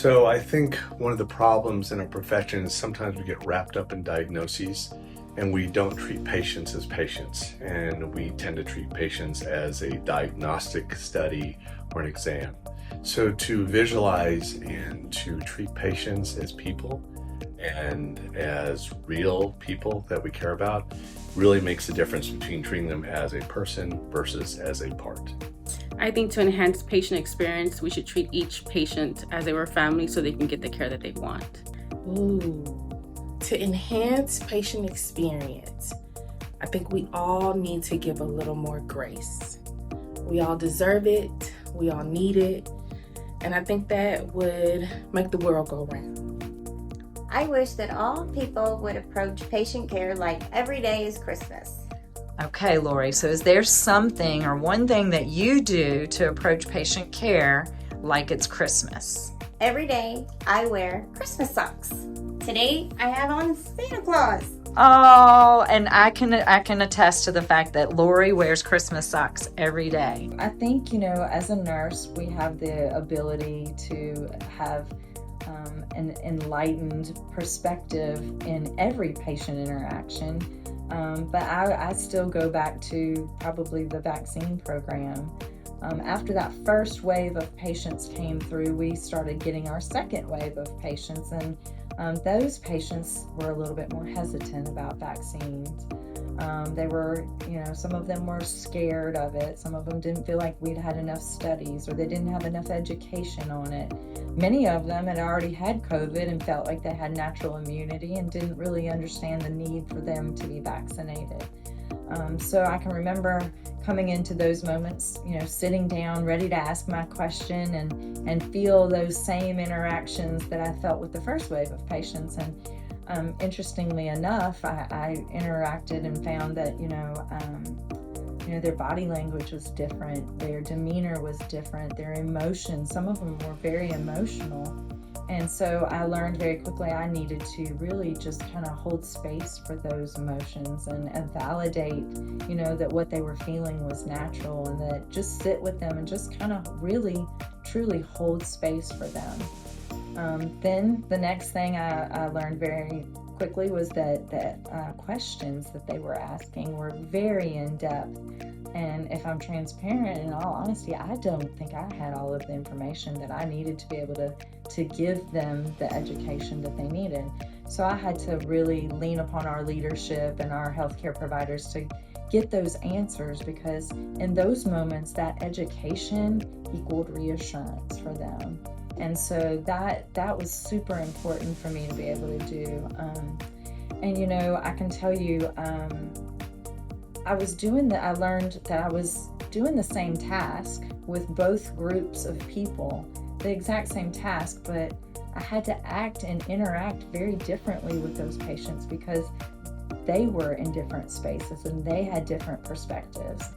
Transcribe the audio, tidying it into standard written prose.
So I think one of the problems in our profession is sometimes we get wrapped up in diagnoses and we don't treat patients as patients, and we tend to treat patients as a diagnostic study or an exam. So to visualize and to treat patients as people and as real people that we care about really makes the difference between treating them as a person versus as a part. I think to enhance patient experience, we should treat each patient as they were family so they can get the care that they want. To enhance patient experience, I think we all need to give a little more grace. We all deserve it, we all need it, and I think that would make the world go round. I wish that all people would approach patient care like every day is Christmas. Okay, Laurie, so is there something or one thing that you do to approach patient care like it's Christmas? Every day I wear Christmas socks. Today I have on Santa Claus. Oh, and I can attest to the fact that Laurie wears Christmas socks every day. I think, as a nurse, we have the ability to have an enlightened perspective in every patient interaction. But I still go back to probably the vaccine program. After that first wave of patients came through, we started getting our second wave of patients, and those patients were a little bit more hesitant about vaccines. They were, some of them were scared of it. Some of them didn't feel like we'd had enough studies, or they didn't have enough education on it. Many of them had already had COVID and felt like they had natural immunity and didn't really understand the need for them to be vaccinated. So I can remember coming into those moments, sitting down, ready to ask my question and feel those same interactions that I felt with the first wave of patients. And interestingly enough, I interacted and found that, their body language was different, their demeanor was different, their emotions, some of them were very emotional. And so I learned very quickly I needed to really just kind of hold space for those emotions and validate, that what they were feeling was natural, and that just sit with them and just kind of really, truly hold space for them. Then the next thing I learned very quickly was that questions that they were asking were very in-depth. And if I'm transparent, in all honesty, I don't think I had all of the information that I needed to be able to give them the education that they needed. So I had to really lean upon our leadership and our healthcare providers to get those answers, because in those moments, that education equaled reassurance for them. And so that was super important for me to be able to do. I can tell you, I learned that I was doing the same task with both groups of people, the exact same task, but I had to act and interact very differently with those patients because they were in different spaces and they had different perspectives.